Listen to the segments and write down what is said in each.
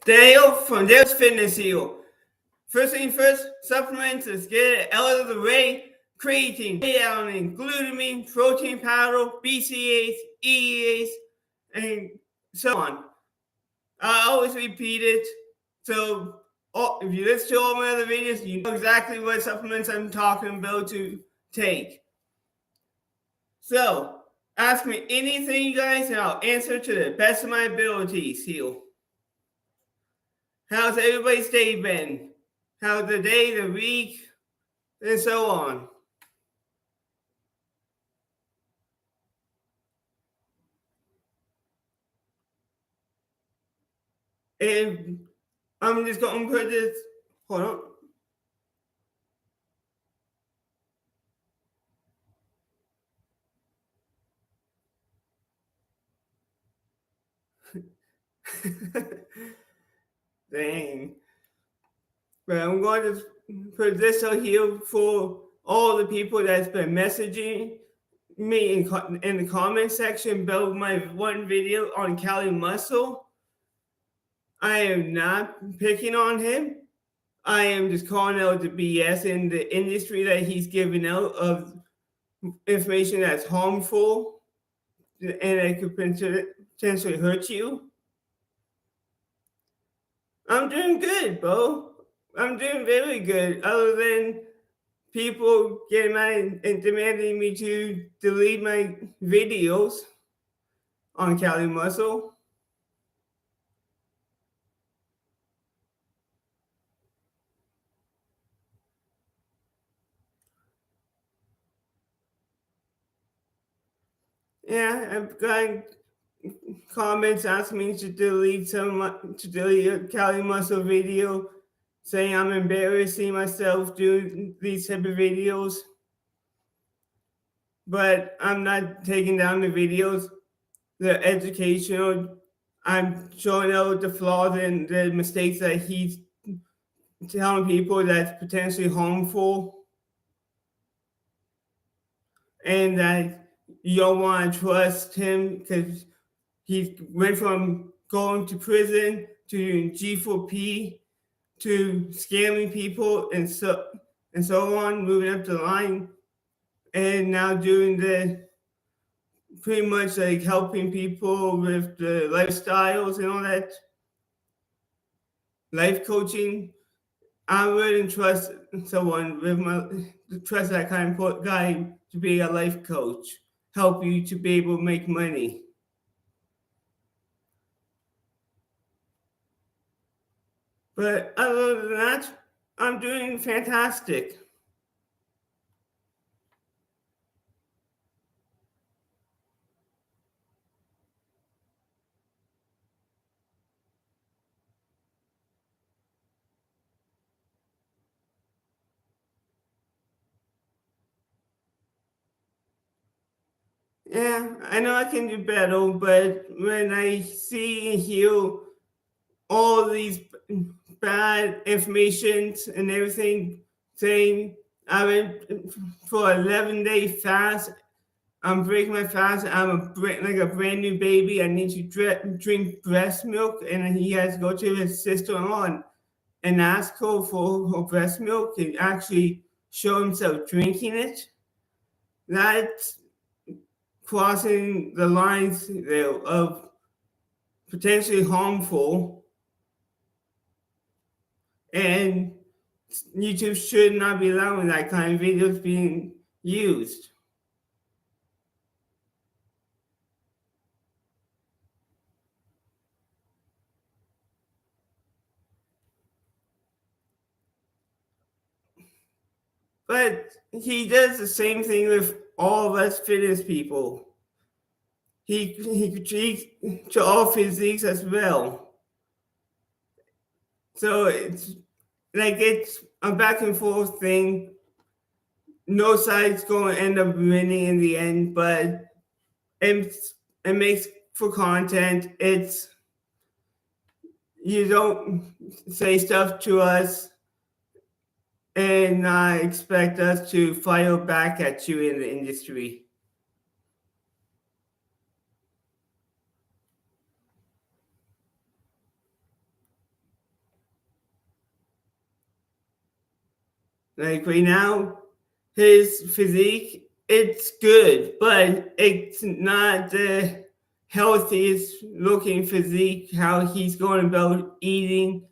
Dale from Dale's Fitness here. First thing first, supplements, let's get it out of the way. Creatine, alanine, glutamine, protein powder, BCAAs, EAs, and so on. I always repeat it. So if you listen to all my other videos, you know exactly what supplements I'm talking about to take. So ask me anything, you guys, and I'll answer to the best of my abilities here. How's everybody's day been? How's the day, the week, and so on? And I'm just going to put this, hold on. Dang. But I'm going to put this out here for all the people that's been messaging me in the comment section about my one video on Cali Muscle. I am not picking on him. I am just calling out the BS in the industry that he's giving out of information that's harmful and it could potentially hurt you. I'm doing good, bro. I'm doing very good, other than people getting mad and demanding me to delete my videos on Cali Muscle. Yeah, I've gotten comments asking me to delete a Cali Muscle video, saying I'm embarrassing myself doing these type of videos. But I'm not taking down the videos. They're educational. I'm showing out the flaws and the mistakes that he's telling people that's potentially harmful, and that you don't want to trust him because he went from going to prison to doing G4P to scamming people and so on, moving up the line, and now doing the pretty much like helping people with the lifestyles and all that life coaching. I wouldn't trust someone trust that kind of guy to be a life coach, help you to be able to make money. But other than that, I'm doing fantastic. Yeah, I know I can do better, but when I see and hear all these bad informations and everything saying I went for 11-day fast, I'm breaking my fast, like a brand new baby, I need to drink breast milk, and he has to go to his sister-in-law and ask her for her breast milk and actually show himself drinking it. That's crossing the lines there of potentially harmful, and YouTube should not be allowing that kind of videos being used. But he does the same thing with all of us fitness people. He critiques to all physiques as well. So it's a back and forth thing. No side's going to end up winning in the end, but it makes for content. You don't say stuff to us and expect us to fire back at you in the industry. Like right now, his physique, it's good, but it's not the healthiest looking physique. How he's going about eating,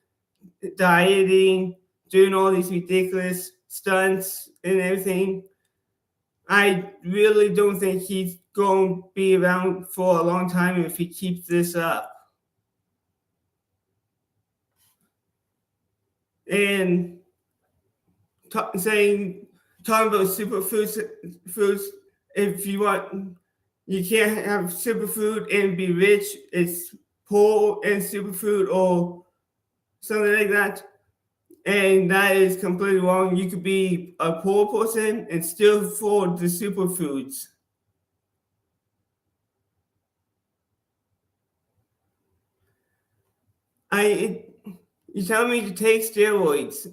dieting, doing all these ridiculous stunts and everything. I really don't think he's going to be around for a long time if he keeps this up. And saying talking about superfoods, foods. If you want, you can't have superfood and be rich. It's poor and superfood or something like that. And that is completely wrong. You could be a poor person and still afford the superfoods. You tell me to take steroids.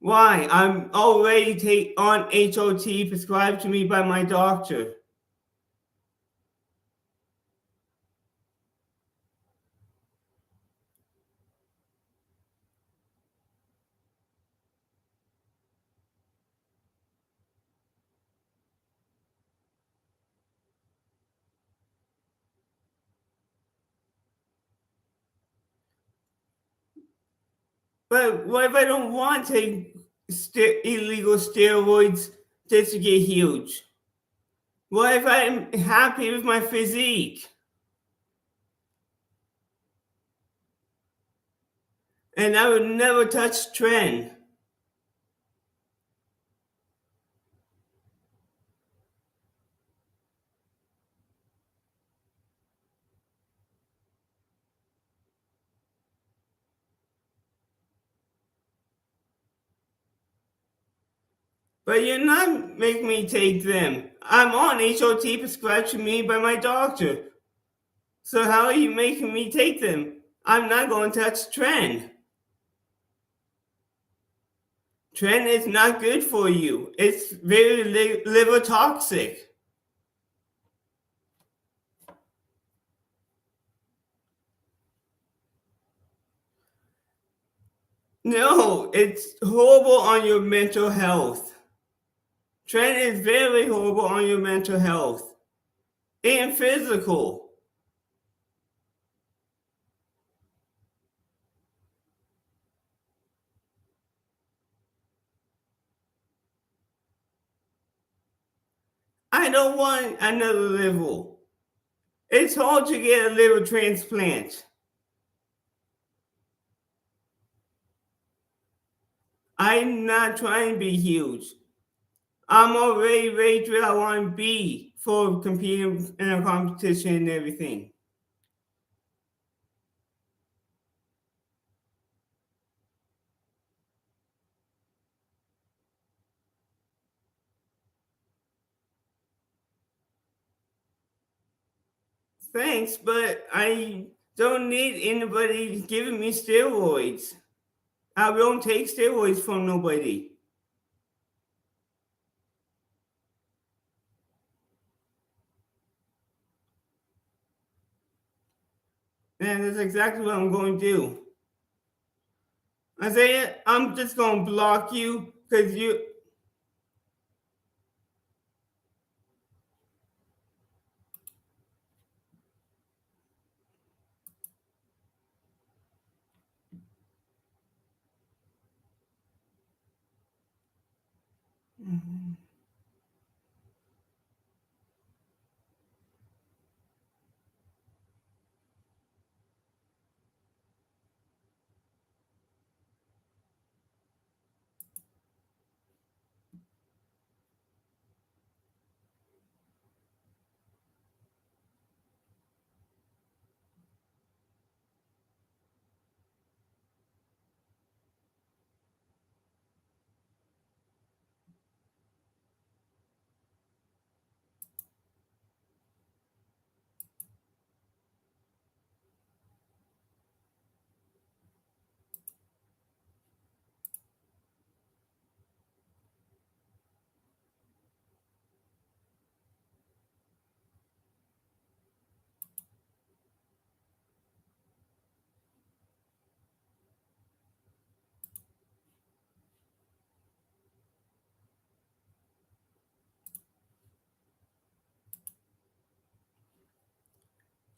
Why? I'm already on HOT prescribed to me by my doctor. But what if I don't want to take illegal steroids just to get huge? What if I'm happy with my physique and I would never touch trend? But you're not making me take them. I'm on HOT prescribed to me by my doctor. So how are you making me take them? I'm not going to touch trend. Trend is not good for you. It's very liver toxic. No, it's horrible on your mental health. Trend is very horrible on your mental health and physical. I don't want another liver. It's hard to get a liver transplant. I'm not trying to be huge. I'm already rated where I want to be for competing in a competition and everything. Thanks, but I don't need anybody giving me steroids. I won't take steroids from nobody. And that's exactly what I'm going to do. Isaiah, I'm just going to block you because you.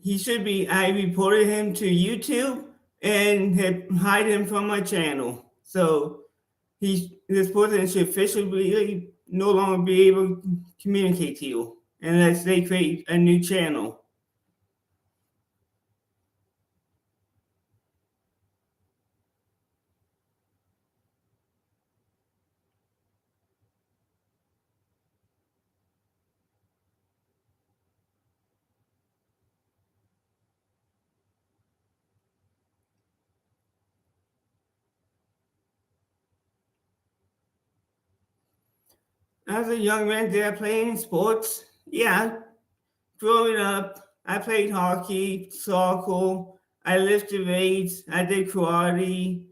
he should be. I reported him to YouTube and had hide him from my channel. So this person should officially no longer be able to communicate to you unless they create a new channel. As a young man, did I play any sports? Yeah, growing up, I played hockey, soccer, I lifted weights, I did karate,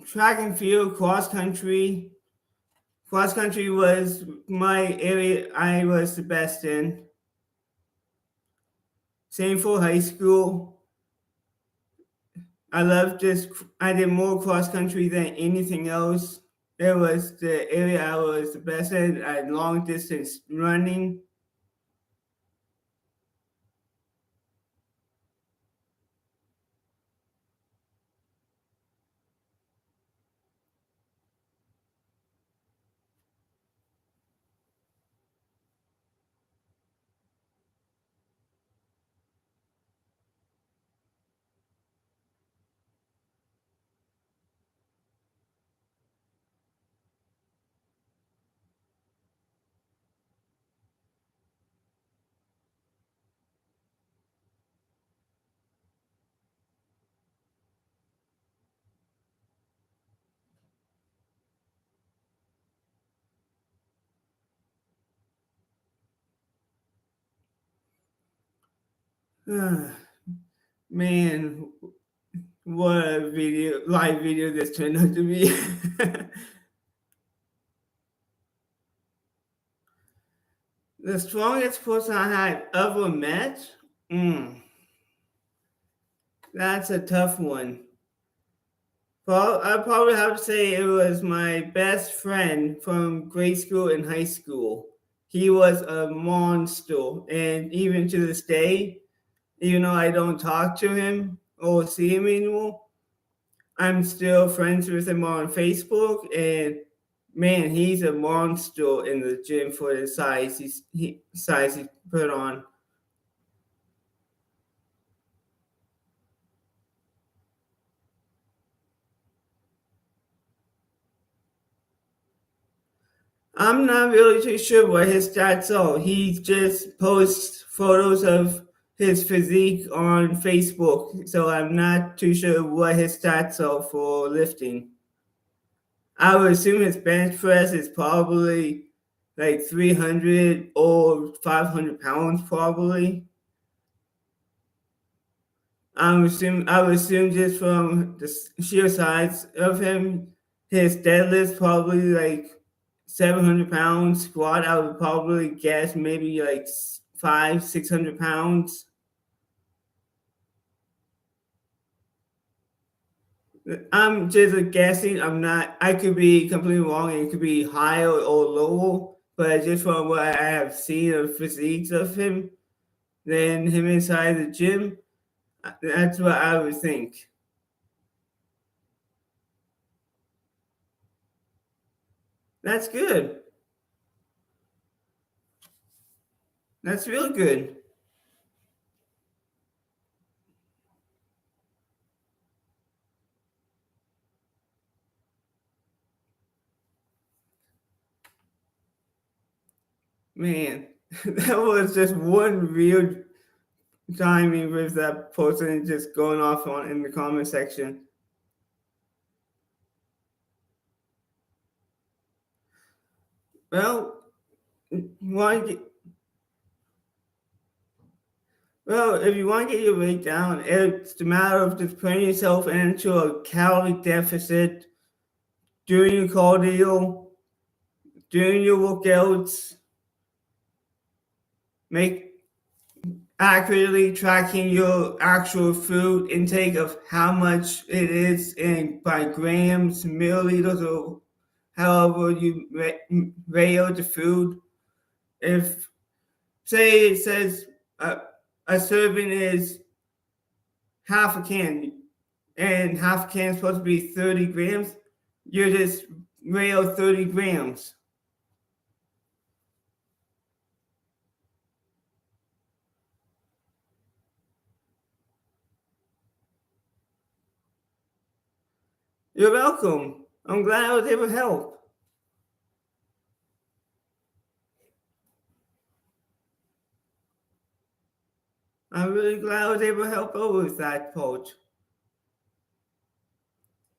track and field, cross country. Cross country was my area I was the best in. Same for high school. I loved this. I did more cross country than anything else. It was the area I was the best in. I had long distance running. Man, what a live video this turned out to be. The strongest person I had ever met? Mm, that's a tough one. Well, I probably have to say it was my best friend from grade school and high school. He was a monster, and even to this day, even though I don't talk to him or see him anymore, I'm still friends with him on Facebook. And man, he's a monster in the gym for the size he put on. I'm not really too sure what his stats are. He just posts photos of his physique on Facebook, so I'm not too sure what his stats are for lifting. I would assume his bench press is probably like 300 or 500 pounds, probably. I would assume just from the sheer size of him, his deadlift probably like 700 pounds. Squat, I would probably guess maybe like 600 pounds. I'm just guessing. I'm not. I could be completely wrong, and it could be higher or lower. But just from what I have seen of physiques of him, then him inside the gym, that's what I would think. That's good. That's real good. Man, that was just one real timing with that person just going off on in the comment section. Well, want to get, well, if you want to get your weight down, it's the matter of just putting yourself into a calorie deficit, doing your cardio, doing your workouts, make accurately tracking your actual food intake of how much it is in by grams, milliliters, or however you weigh out the food. If say it says a serving is half a can, and half a can is supposed to be 30 grams, you just weigh out 30 grams. You're welcome. I'm glad I was able to help. I'm really glad I was able to help out with that, Coach.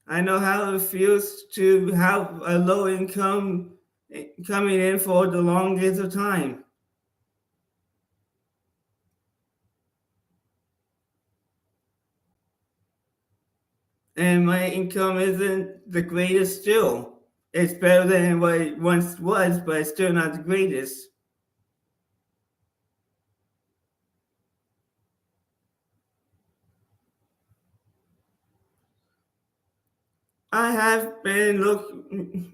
I know how it feels to have a low income coming in for the longest of time. And my income isn't the greatest still. It's better than what it once was, but it's still not the greatest. I have been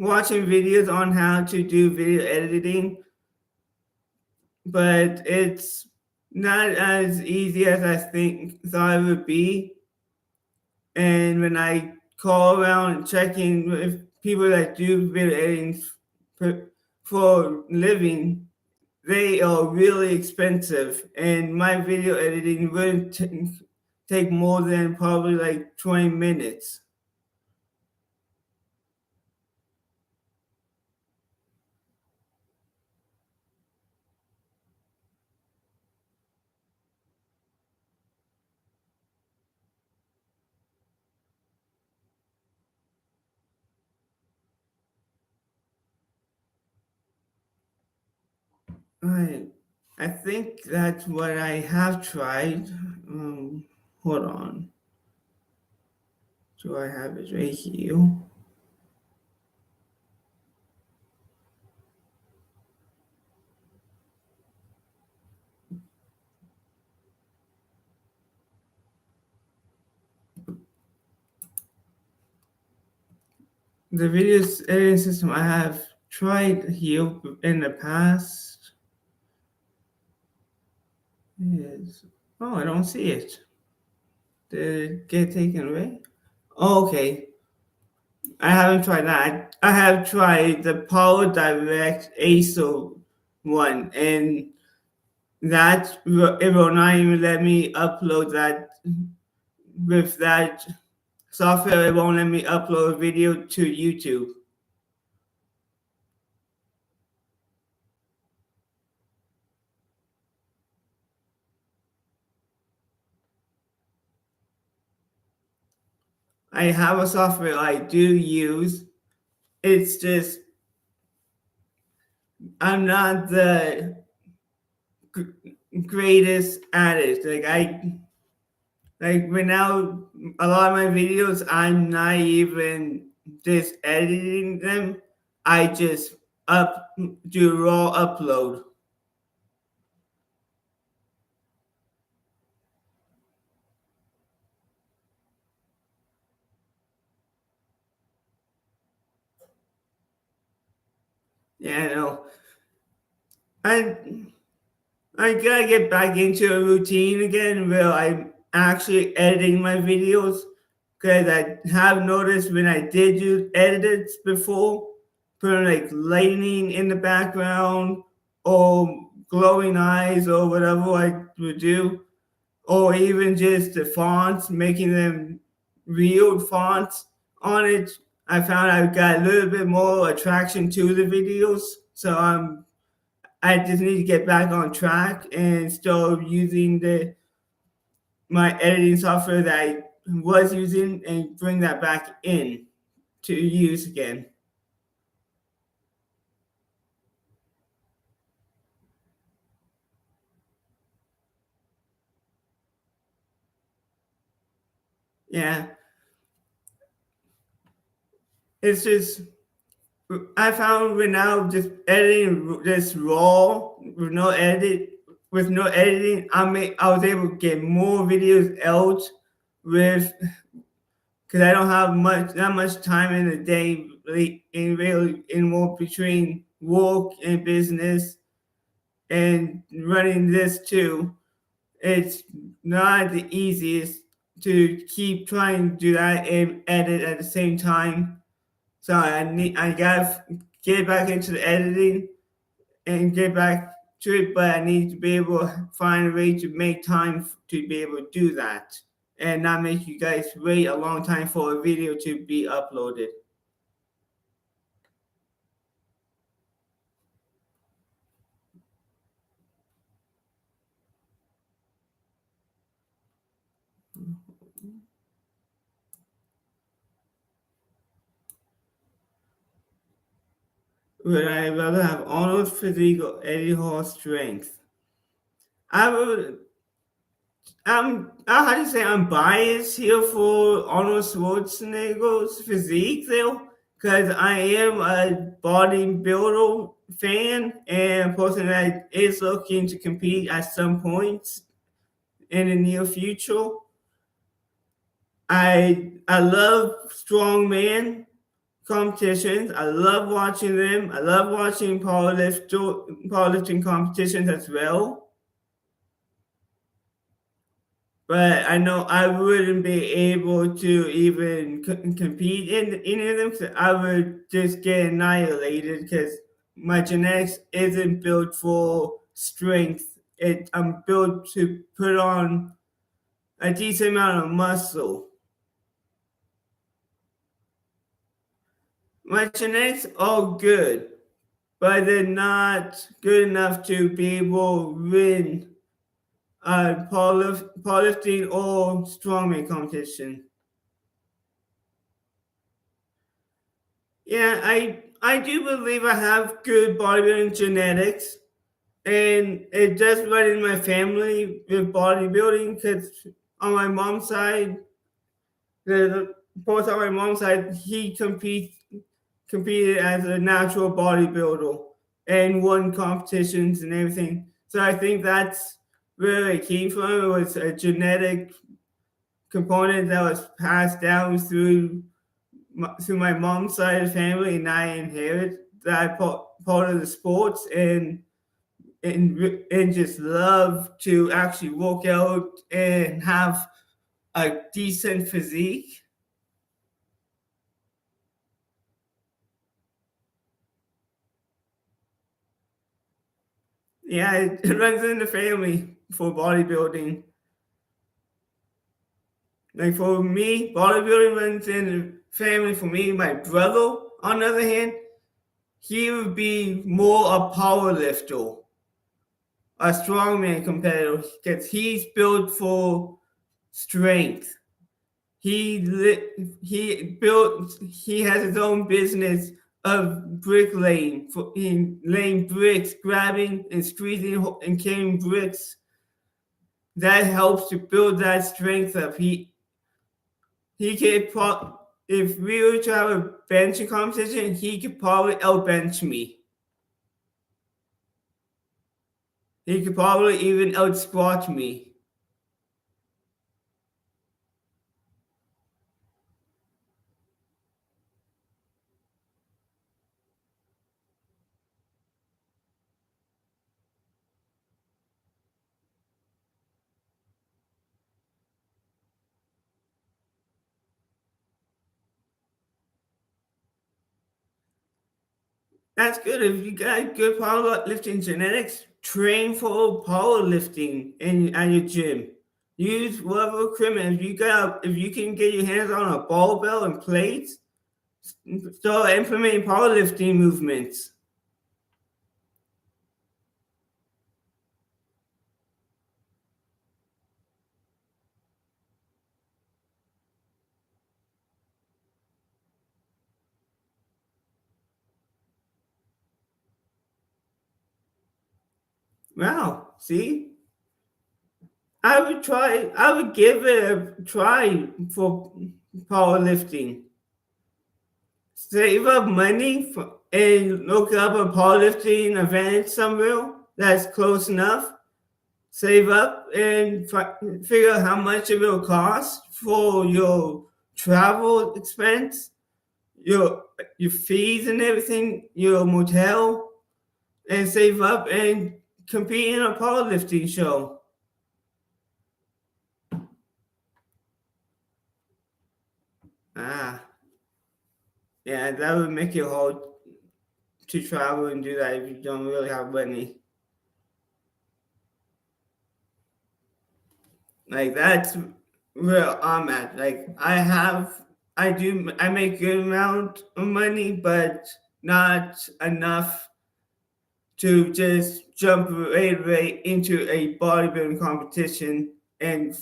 watching videos on how to do video editing, but it's not as easy as I thought it would be. And when I call around checking with people that do video editing for living, they are really expensive. And my video editing wouldn't take more than probably like 20 minutes. I, I think that's what I have tried. Hold on. Do I have it right here? The video editing system I have tried here in the past is, oh, I don't see it. Did it get taken away? Oh, okay. I haven't tried that. I have tried the Power Direct ASO one, and that it will not even let me upload that with that software. It won't let me upload a video to YouTube. I have a software I do use. It's just I'm not the greatest at it. Like right now, a lot of my videos, I'm not even just editing them. I just do raw upload. Yeah, I know. I I gotta get back into a routine again where I'm actually editing my videos, because I have noticed when I did use edits before, putting like lightning in the background or glowing eyes or whatever I would do, or even just the fonts, making them real fonts on it. I found I got a little bit more attraction to the videos. So I just need to get back on track and start using my editing software that I was using and bring that back in to use again. Yeah, it's just I found with now just editing just raw with no editing, I was able to get more videos out with, because I don't have not much time in the day really in more between work and business. and running this too. It's not the easiest to keep trying to do that and edit at the same time. So I gotta get back into the editing and get back to it, but I need to be able to find a way to make time to be able to do that and not make you guys wait a long time for a video to be uploaded. Would I rather have Arnold's physique or Eddie Hall's strength? I would. I had to say I'm biased here for Arnold Schwarzenegger's physique, though, because I am a bodybuilder fan and a person that is looking to compete at some point in the near future. I love strongman competitions. I love watching them. I love watching powerlifting competitions as well. But I know I wouldn't be able to even compete in any of them because I would just get annihilated because my genetics isn't built for strength. I'm built to put on a decent amount of muscle. My genetics are good, but they're not good enough to be able to win powerlifting or strongman competition. Yeah, I do believe I have good bodybuilding genetics, and it does run in my family with bodybuilding because on my mom's side, the both on my mom's side, he competed as a natural bodybuilder and won competitions and everything. So I think that's where it came from. It was a genetic component that was passed down through my mom's side of the family, and I inherit that part of the sports and just love to actually work out and have a decent physique. Yeah, it runs in the family for bodybuilding. Like for me, bodybuilding runs in the family for me. My brother, on the other hand, he would be more a power lifter, a strongman competitor, because he's built for strength. He has his own business of bricklaying, laying bricks, grabbing and squeezing and carrying bricks. That helps to build that strength up. He could if we were to have a benching competition, he could probably outbench me. He could probably even out squat me. That's good. If you got good powerlifting genetics, train for powerlifting at your gym. Use whatever equipment. If you can get your hands on a barbell and plates, start implementing powerlifting movements. Wow, see, I would give it a try for powerlifting. Save up money and look up a powerlifting event somewhere that's close enough. Save up and figure out how much it will cost for your travel expense, your fees and everything, your motel, and save up and compete in a powerlifting show. Ah, yeah, that would make it hard to travel and do that if you don't really have money. Like that's where I'm at. Like I make good amount of money, but not enough to just jump right into a bodybuilding competition. And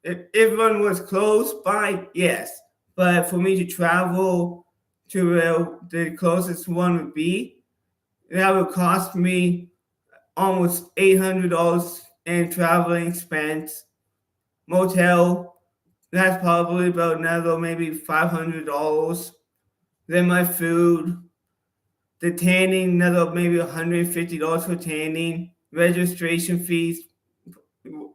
if one was close by, yes. But for me to travel to where the closest one would be, that would cost me almost $800 in traveling expense. Motel, that's probably about another maybe $500. Then my food, the tanning, another maybe $150 for tanning, registration fees,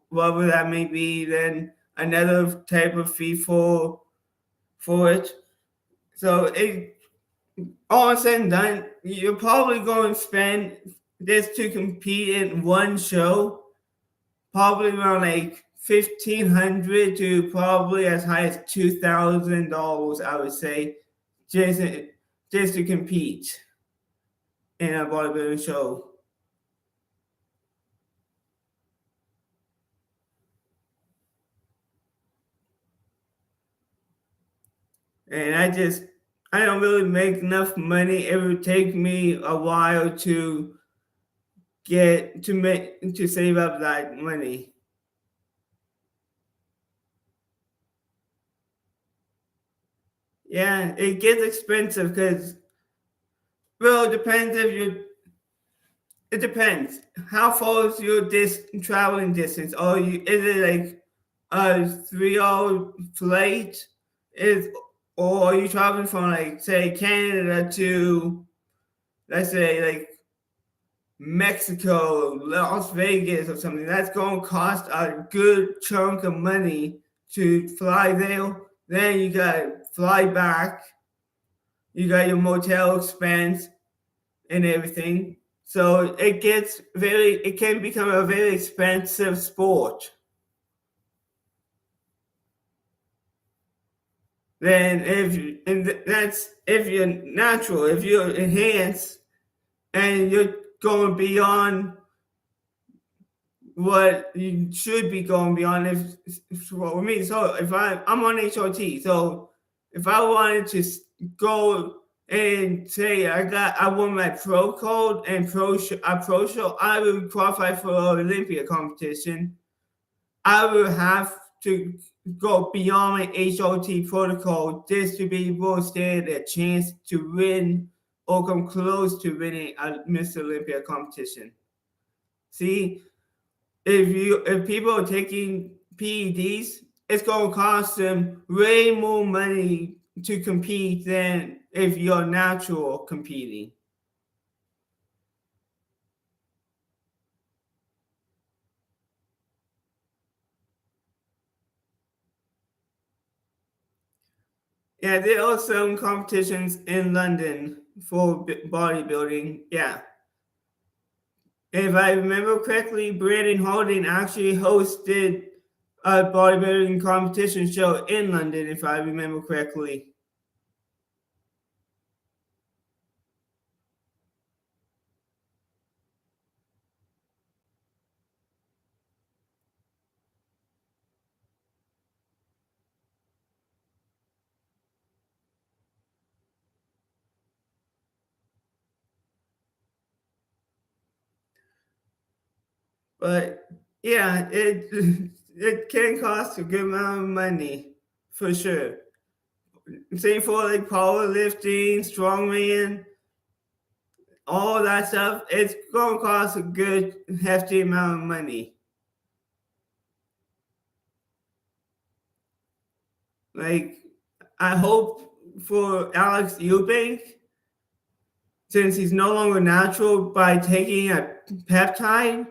whatever that may be, then another type of fee for it. So it all said and done, you're probably going to spend just to compete in one show, probably around like $1,500 to probably as high as $2,000, I would say, just just to compete in a bodybuilding show. And I don't really make enough money. It would take me a while to save up that money. Yeah, it gets expensive because, well, it depends. How far is your traveling distance? Is it like a 3 hour flight? Is or are you traveling from like say Canada to, let's say, like Mexico, Las Vegas, or something? That's going to cost a good chunk of money to fly there. Then you got to fly back. You got your motel expense and everything. So it can become a very expensive sport. Then that's if you're natural, if you're enhanced and you're going beyond what you should be going beyond. For me, so if I'm on HRT, so if I wanted to go and say I won my pro code and a pro show, I would qualify for an Olympia competition. I would have to go beyond my HRT protocol just to be able to stand a chance to win or come close to winning a Mr. Olympia competition. See, if people are taking PEDs, it's going to cost them way more money to compete than if you're natural competing. Yeah, there are some competitions in London for bodybuilding. Yeah. If I remember correctly, Brandon Harding actually hosted a bodybuilding competition show in London, if I remember correctly. But yeah, it can cost a good amount of money for sure. Same for like powerlifting, strongman, all that stuff. It's gonna cost a good hefty amount of money. Like I hope for Alex Eubank, since he's no longer natural, by taking a peptide,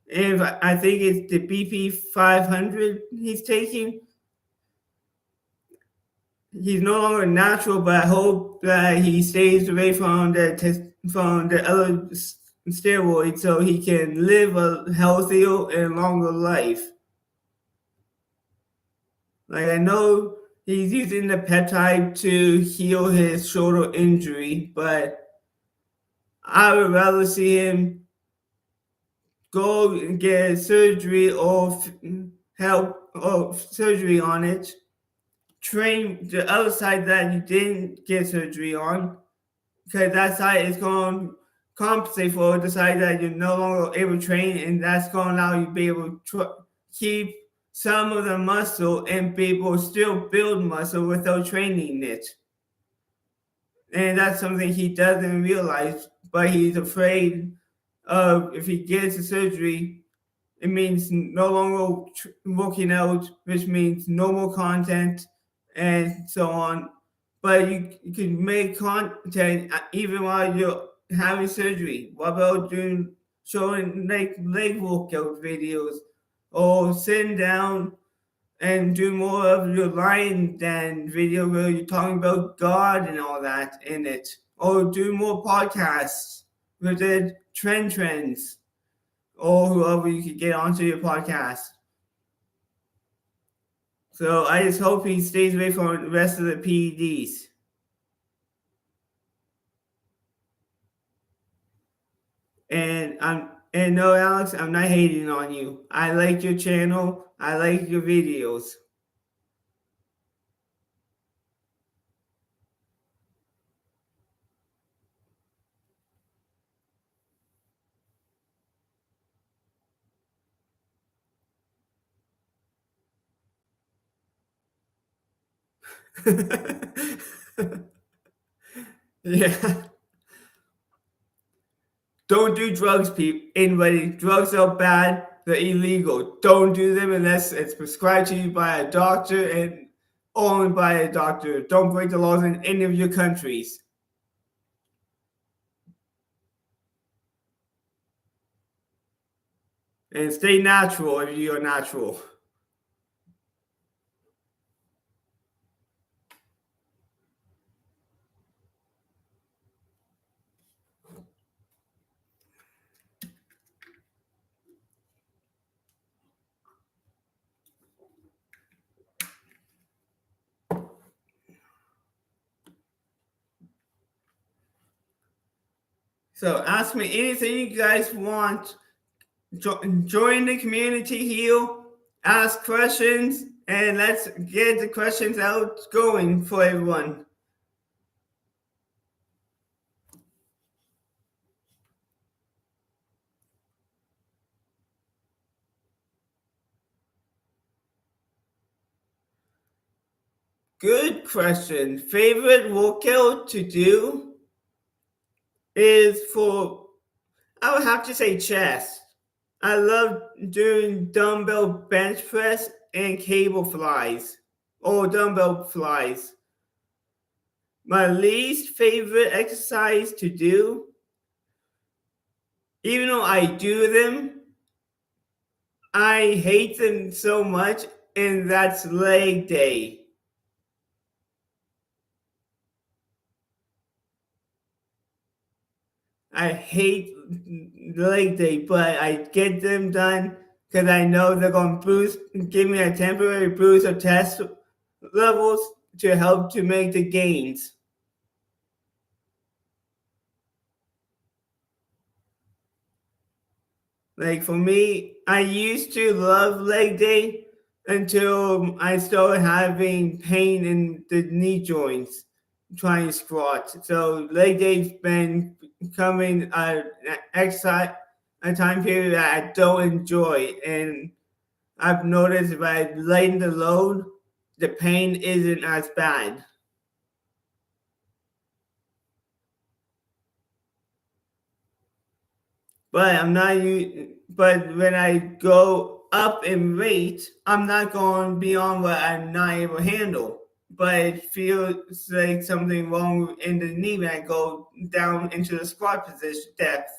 if I think it's the BP 500 he's taking, he's no longer natural, but I hope that he stays away from the other steroids so he can live a healthier and longer life. Like, I know he's using the peptide to heal his shoulder injury, but I would rather see him go and get surgery or help or surgery on it. Train the other side that you didn't get surgery on, because that side is going to compensate for the side that you're no longer able to train, and that's going to allow you to be able to keep some of the muscle and be able to still build muscle without training it. And that's something he doesn't realize, but he's afraid of if he gets a surgery, it means no longer working out, which means no more content and so on. But you can make content even while you're having surgery. What about doing showing leg workout videos or sitting down and do more of your lying down video where you're talking about God and all that in it, or do more podcasts with the trends or whoever you could get onto your podcast. So I just hope he stays away from the rest of the PEDs. And no, Alex, I'm not hating on you. I like your channel. I like your videos. Yeah. Don't do drugs, people. Anybody, drugs are bad. They're illegal. Don't do them unless it's prescribed to you by a doctor and only by a doctor. Don't break the laws in any of your countries. And stay natural if you're natural. So ask me anything you guys want. Join the community here. Ask questions, and let's get the questions out going for everyone. Good question. Favorite workout to do is for, I would have to say chest. I love doing dumbbell bench press and cable flies or dumbbell flies. My least favorite exercise to do, even though I do them, I hate them so much, and that's leg day. I hate leg day, but I get them done because I know they're going to give me a temporary boost of test levels to help to make the gains. Like for me, I used to love leg day until I started having pain in the knee joints trying to squat. So leg day's been becoming an exercise, a time period that I don't enjoy. And I've noticed if I lighten the load, the pain isn't as bad. But I'm not. But when I go up in weight, I'm not going beyond what I'm not able to handle. But it feels like something wrong in the knee when I go down into the squat position depth.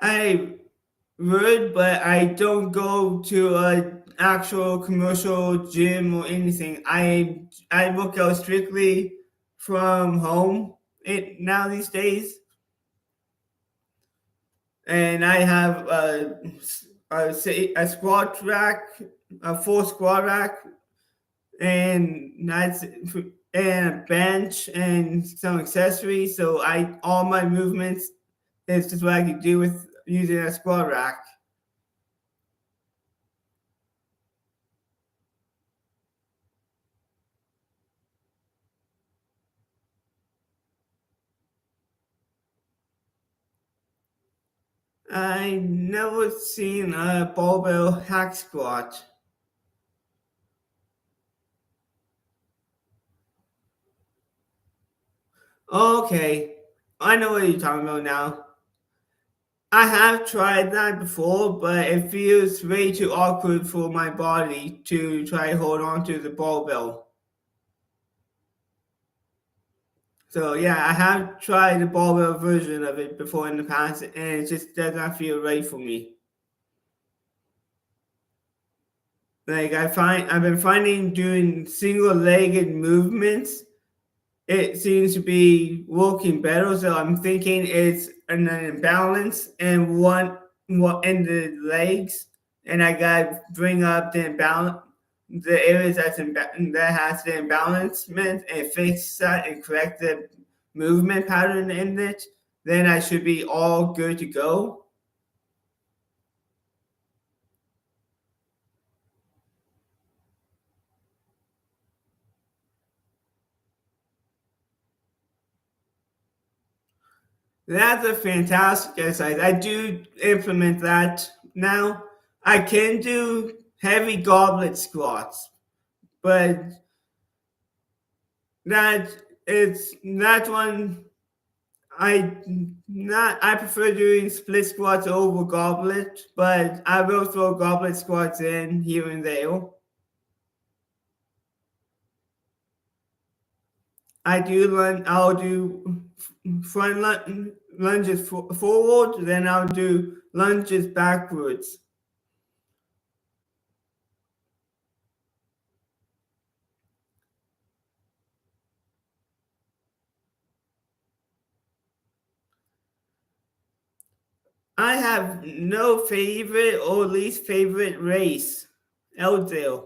I would, but I don't go to an actual commercial gym or anything. I work out strictly from home now these days, and I have a squat rack, a full squat rack, and that's and a bench and some accessories. So I all my movements is just what I can do with using a squat rack. I never seen a barbell hack squat. Okay, I know what you're talking about now. I have tried that before, but it feels way too awkward for my body to try to hold on to the barbell. So yeah, I have tried the barbell version of it before in the past, and it just does not feel right for me. Like I've been finding doing single-legged movements, it seems to be working better. So I'm thinking it's an imbalance and one in the legs, and I gotta bring up the imbalance, the areas that has the imbalancement, and fix that and correct the movement pattern in it. Then I should be all good to go. That's a fantastic exercise. I do implement that now. I can do heavy goblet squats, but that it's that one I prefer doing split squats over goblet, but I will throw goblet squats in here and there. I'll do front lunges forward, then I'll do lunges backwards. I have no favorite or least favorite race out there.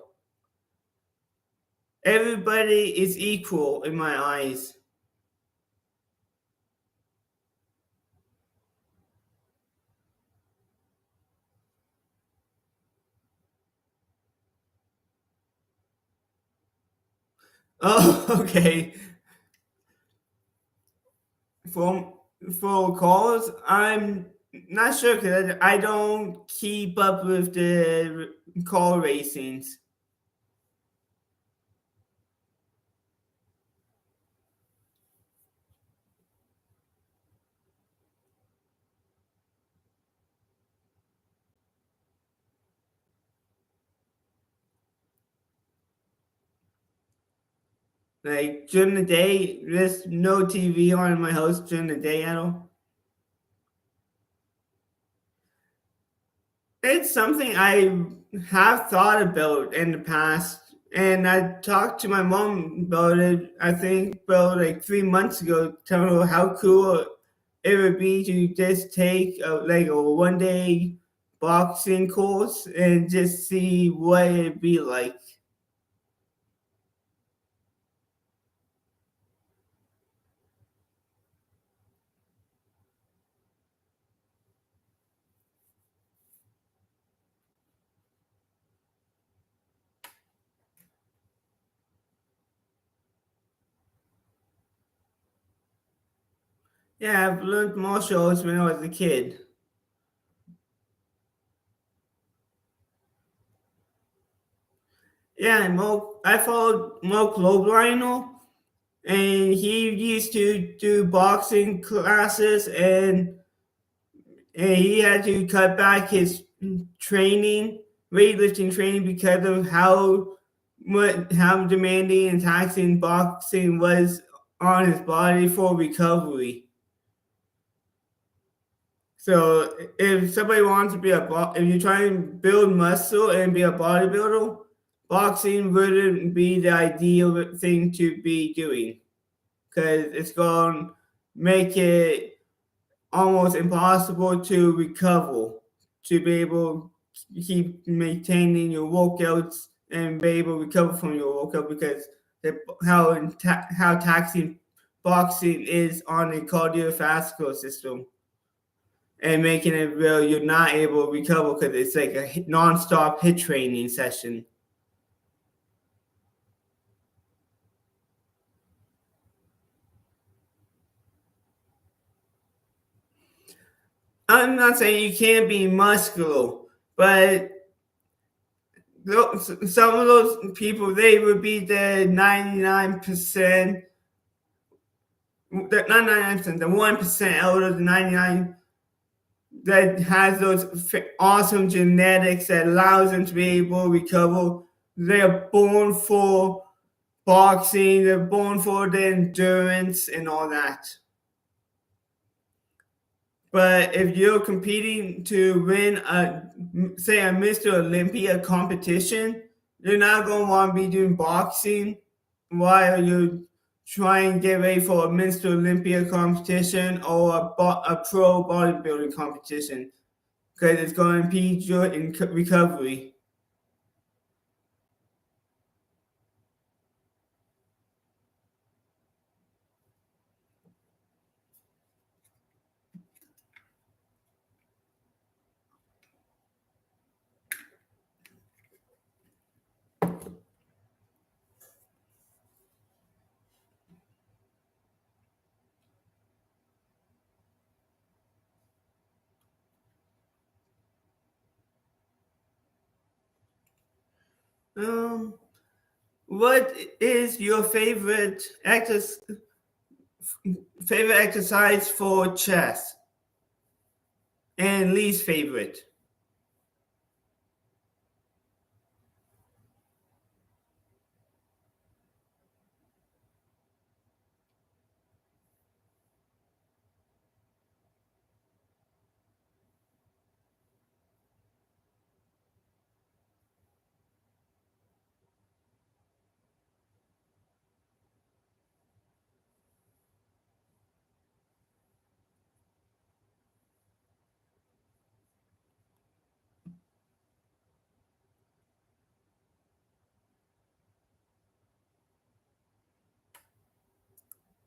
Everybody is equal in my eyes. Oh, okay. For for calls, I'm not sure because I don't keep up with the call racings. Like during the day, there's no TV on in my house during the day at all. It's something I have thought about in the past, and I talked to my mom about it. I think about like 3 months ago, telling her how cool it would be to just take like a 1 day boxing course and just see what it'd be like. Yeah, I've learned martial arts when I was a kid. Yeah, I followed Mo Lobline, and he used to do boxing classes, and he had to cut back his training, weightlifting training, because of how demanding and taxing boxing was on his body for recovery. So if somebody wants to be if you try and build muscle and be a bodybuilder, boxing wouldn't be the ideal thing to be doing. because it's going to make it almost impossible to recover, to be able to keep maintaining your workouts and be able to recover from your workout, because how taxing boxing is on the cardiovascular system, and making it real you're not able to recover because it's like a non-stop hit training session. I'm not saying you can't be muscular, but some of those people, they would be the 99%, not 99%, the 1% out of the 99 that has those awesome genetics that allows them to be able to recover. They're born for boxing, they're born for the endurance and all that. But if you're competing to win say a Mr. Olympia competition, you're not going to want to be doing boxing while you try and get ready for a Mr. Olympia competition or a pro bodybuilding competition, because it's going to impede your recovery. Um, what is your favorite exercise for chest, and least favorite?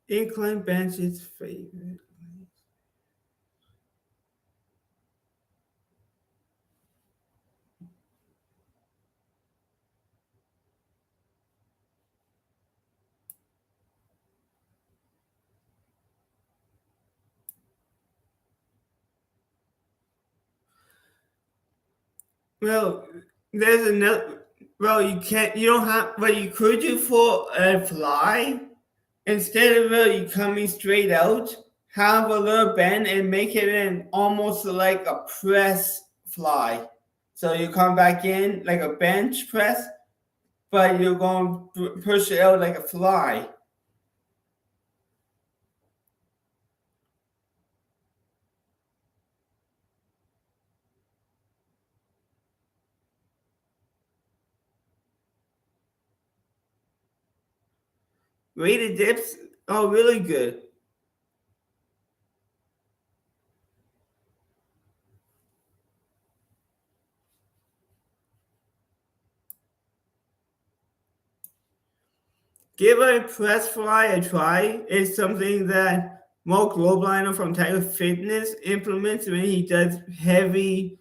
Incline bench is favorite. Well, there's another. Well, you can't. You don't have. What you could do for a fly, instead of you coming straight out, have a little bend and make it in almost like a press fly. So you come back in like a bench press, but you're going to push it out like a fly. Weighted dips are really good. Give a press fly a try. It's something that Mark Lobliner from Tiger Fitness implements when he does heavy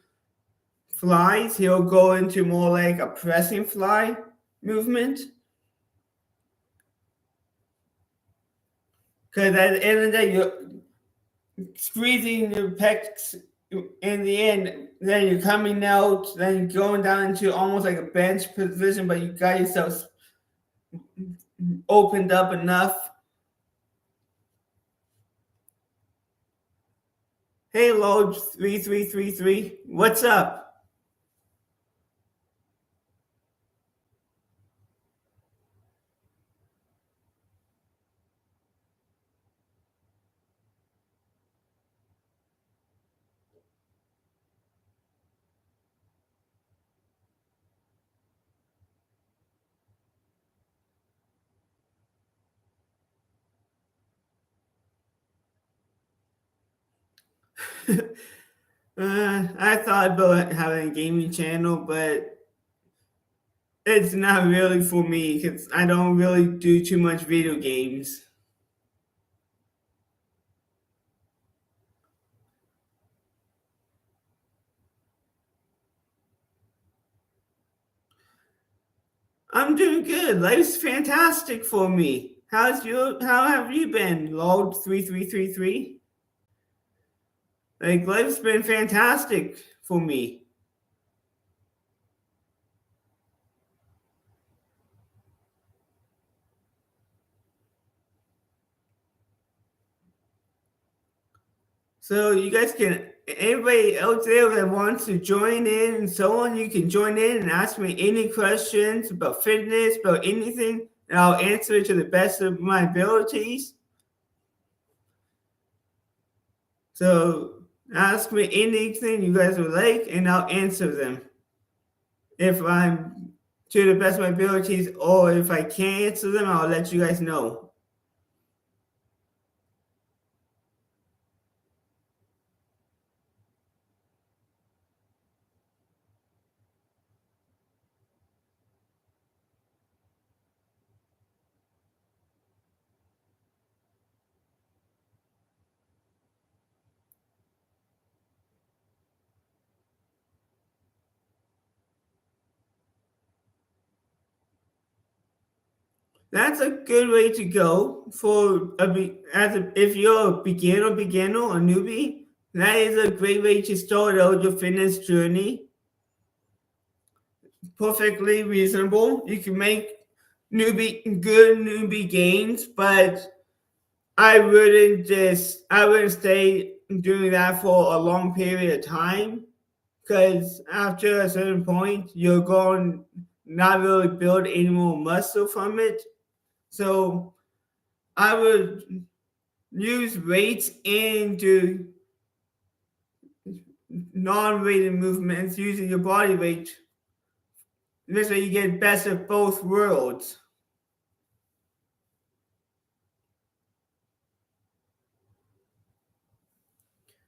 flies. He'll go into more like a pressing fly movement. Because at the end of the day, you're squeezing your pecs in the end, then you're coming out, then you're going down into almost like a bench position, but you got yourself opened up enough. Hey, Load 3333, what's up? I thought about having a gaming channel, but it's not really for me because I don't really do too much video games. I'm doing good. Life's fantastic for me. How have you been, Lord3333? Like life's been fantastic for me. So you guys can anybody out there that wants to join in and so on, you can join in and ask me any questions about fitness, about anything, and I'll answer it to the best of my abilities. So ask me anything you guys would like, and I'll answer them if I'm to the best of my abilities, or if I can't answer them, I'll let you guys know. That's a good way to go for if you're a beginner or newbie. That is a great way to start out your fitness journey. Perfectly reasonable. You can make good newbie gains, but I wouldn't stay doing that for a long period of time because after a certain point, you're going not really build any more muscle from it. So I would use weights into non-weighted movements using your body weight. This way you get best of both worlds.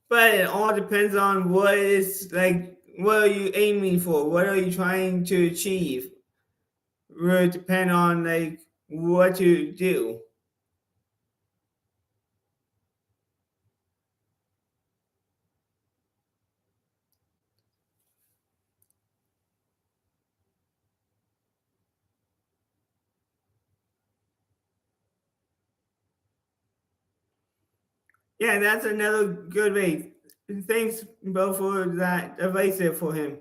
But it all depends on what are you aiming for? What are you trying to achieve? It will depend on what you do. Yeah, that's another good way. Thanks, Bo, for that advice there for him.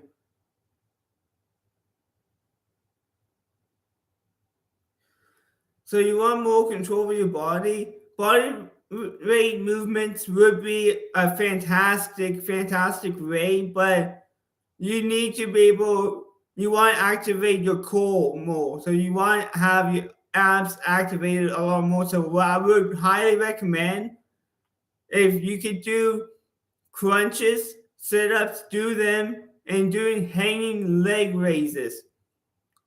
So you want more control over your body? Body weight movements would be a fantastic way, but you need to be able, you want to activate your core more. So you want to have your abs activated a lot more. So what I would highly recommend, if you could do crunches, sit-ups, do them, and doing hanging leg raises.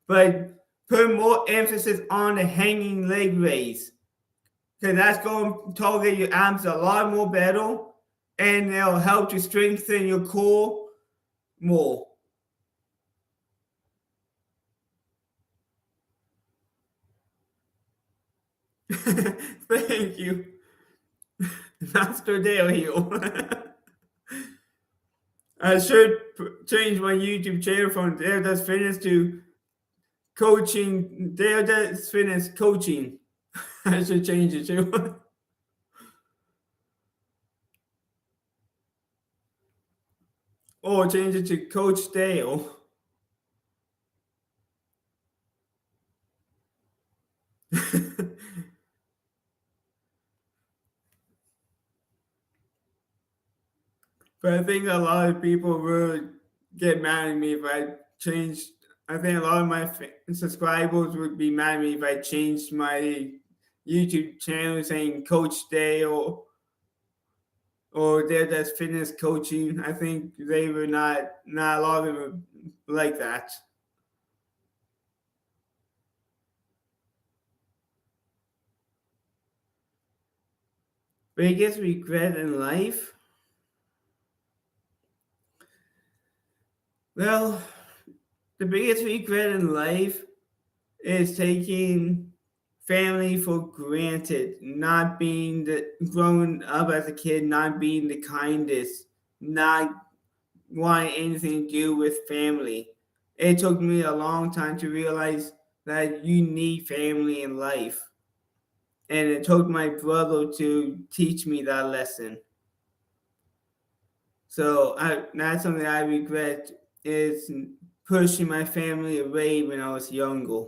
But put more emphasis on the hanging leg raise because that's going to target your abs a lot more better and it'll help to strengthen your core more. Thank you, Master Dale Hill. I should change my YouTube channel from Dale Does Fitness to Coaching. Dale Does Fitness Coaching. I should change it too. Or change it to Coach Dale. But I think a lot of people would get mad at me if I changed. I think a lot of my subscribers would be mad at me if I changed my YouTube channel saying Coach Day or Dale Does Fitness Coaching. I think they were not a lot of them would like that. Biggest regret in life? Well, the biggest regret in life is taking family for granted, not being the growing up as a kid, not being the kindest, not wanting anything to do with family. It took me a long time to realize that you need family in life. And it took my brother to teach me that lesson. That's something I regret is pushing my family away when I was younger.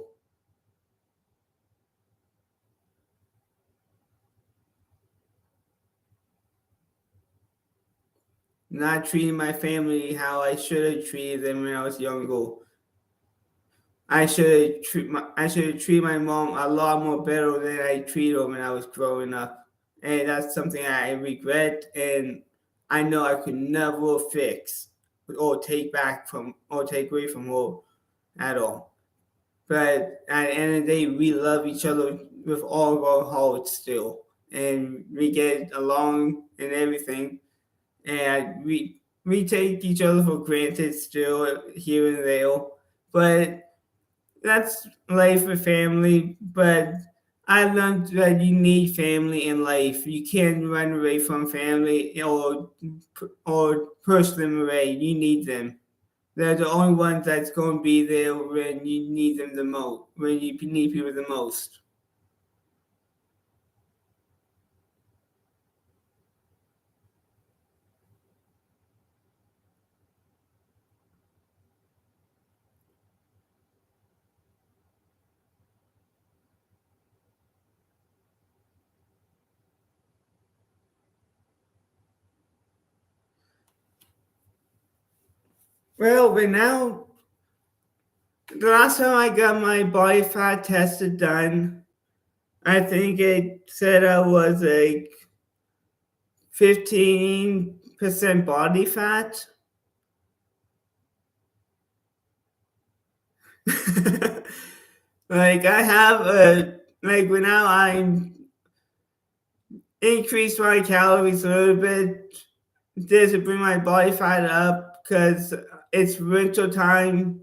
Not treating my family how I should have treated them when I was younger. I should have treated my mom a lot more better than I treated her when I was growing up, and that's something I regret, and I know I could never fix or take away from her at all. But at the end of the day, we love each other with all of our hearts still, and we get along and everything, and we take each other for granted still here and there, but that's life with family. But I learned that you need family in life. You can't run away from family or push them away. You need them. They're the only ones that's going to be there when you need them the most. When you need people the most. Well, but now the last time I got my body fat tested done, I think it said I was like 15% body fat. Like I have a like when now I'm increased my calories a little bit just to bring my body fat up because it's winter time.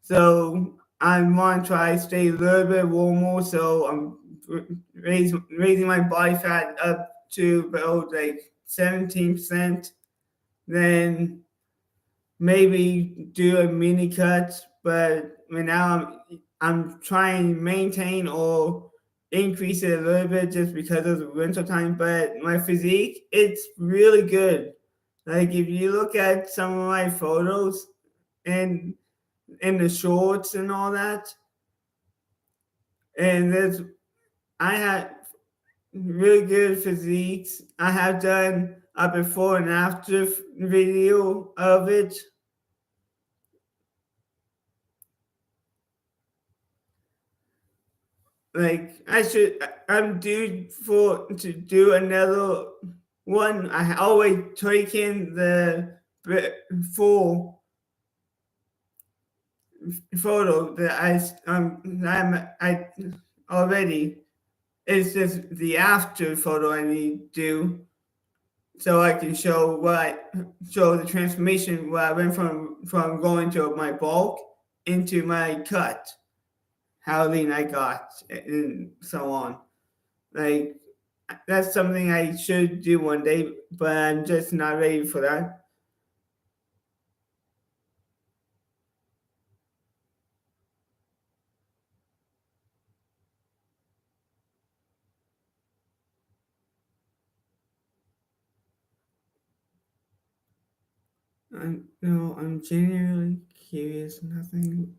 So I want to try to stay a little bit warmer. So I'm raising my body fat up to about like 17%. Then maybe do a mini cut, but right now I'm trying to maintain or increase it a little bit just because of the winter time. But my physique, it's really good. Like if you look at some of my photos and the shorts and all that, and there's I had really good physiques. I have done a before and after video of it. Like I'm due for to do another one. I always taking the full photo that I already. It's just the after photo I need to do so I can show the transformation where I went from going to my bulk into my cut, how lean I got, and so on. Like that's something I should do one day, but I'm just not ready for that. I'm genuinely curious. Nothing.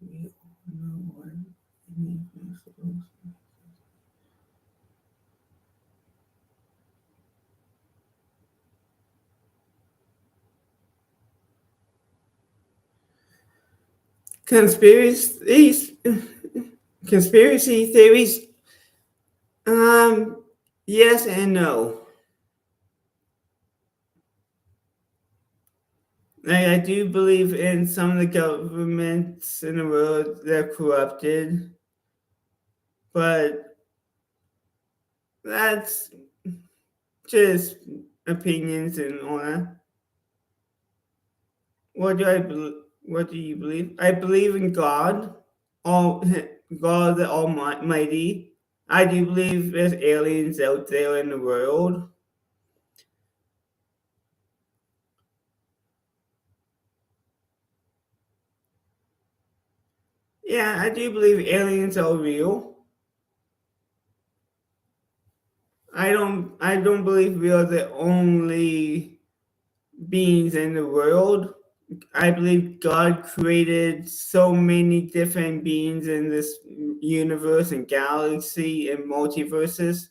We all know what any of. Conspiracies, conspiracy theories. Um, yes and no. I do believe in some of the governments in the world that are corrupted, but that's just opinions and all that. What do I believe? What do you believe? I believe in God, all God the Almighty. I do believe there's aliens out there in the world. Yeah, I do believe aliens are real. I don't believe we are the only beings in the world. I believe God created so many different beings in this universe and galaxy and multiverses.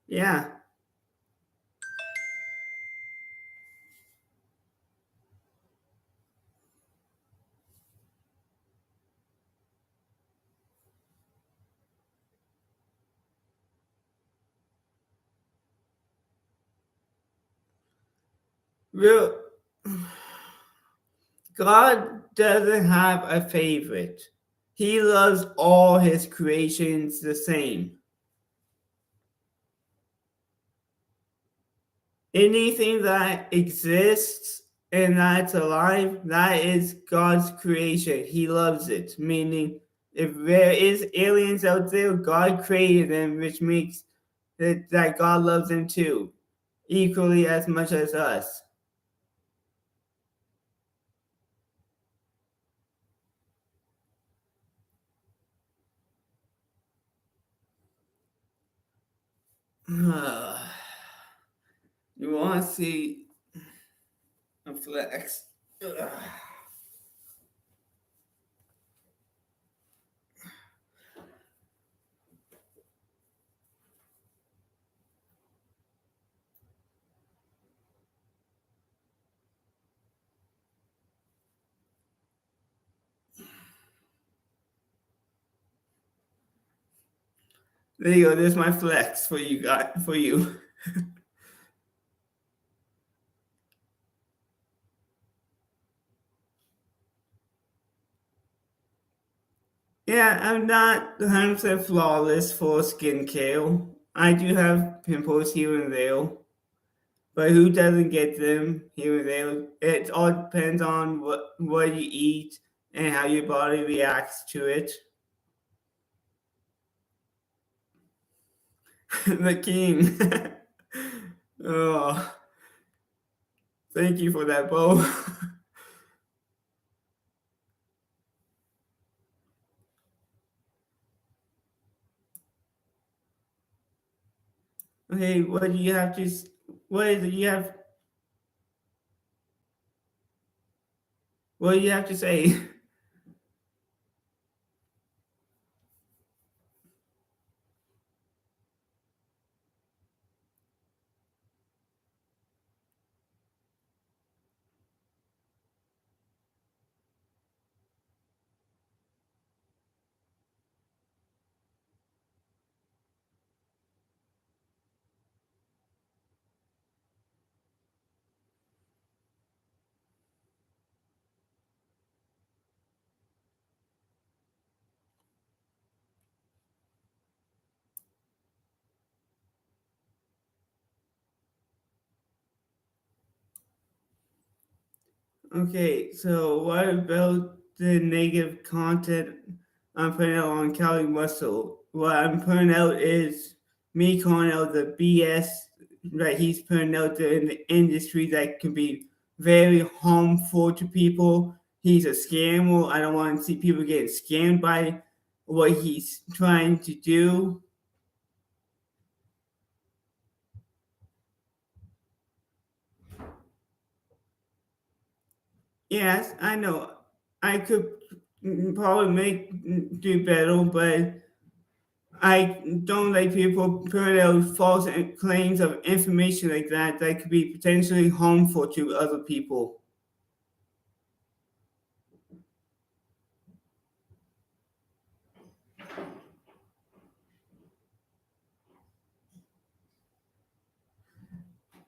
Yeah. Real God doesn't have a favorite. He loves all his creations the same. Anything that exists and that's alive, that is God's creation. He loves it. Meaning, if there is aliens out there, God created them, which makes that God loves them too, equally as much as us. You want to see a flex? There you go. There's my flex for you guys. For you. Yeah, I'm not 100% flawless for skincare. I do have pimples here and there, but who doesn't get them here and there? It all depends on what you eat and how your body reacts to it. The king. Oh, thank you for that, Bo. Okay, what do you have to? What is it you have? What do you have to say? Okay, so what about the negative content I'm putting out on Cali Muscle? What I'm putting out is me calling out the BS that he's putting out there in the industry that can be very harmful to people. He's a scammer. I don't want to see people getting scammed by what he's trying to do. Yes, I know. I could probably do better, but I don't like people putting out false claims of information like that could be potentially harmful to other people.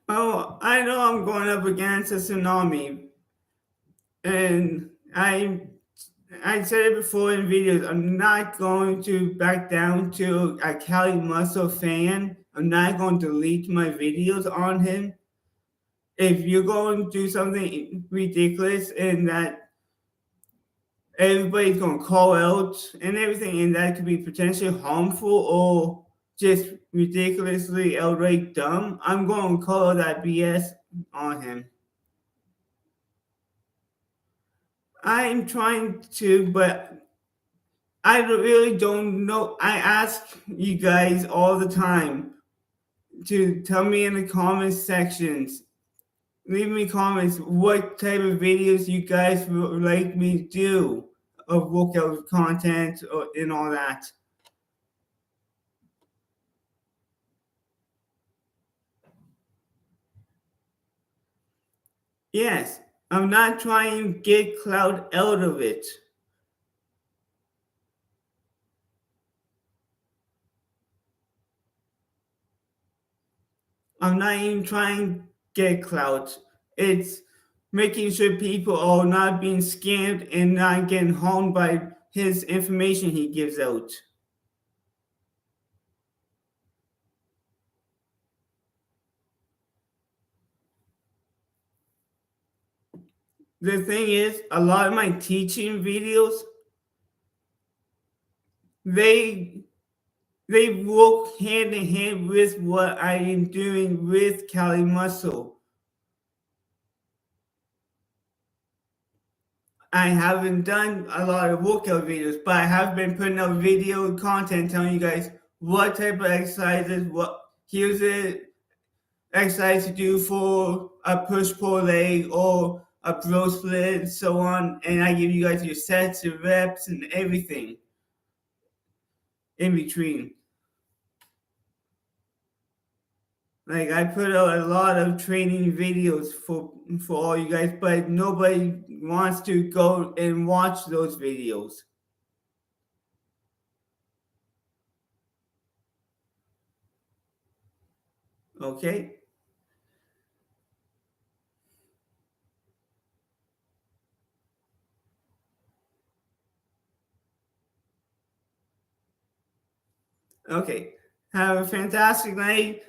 Oh, I know I'm going up against a tsunami, and I said it before in videos, I'm not going to back down to a Cali Muscle fan. I'm not going to delete my videos on him. If you're going to do something ridiculous and that everybody's going to call out and everything, and that could be potentially harmful or just ridiculously outright dumb, I'm going to call that BS on him. I'm trying to, but I really don't know. I ask you guys all the time to tell me in the comments sections. Leave me comments what type of videos you guys would like me to do of workout content and all that. Yes, I'm not trying to get clout out of it. I'm not even trying to get clout. It's making sure people are not being scammed and not getting harmed by his information he gives out. The thing is, a lot of my teaching videos, they they work hand in hand with what I am doing with Cali Muscle. I haven't done a lot of workout videos, but I have been putting out video content telling you guys what type of exercises, what here's the exercise to do for a push pull leg or a bro split and so on, and I give you guys your sets and reps and everything in between. Like I put out a lot of training videos for all you guys, but nobody wants to go and watch those videos. Okay? Okay. Have a fantastic night.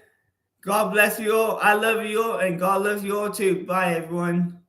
God bless you all. I love you all, and God loves you all too. Bye, everyone.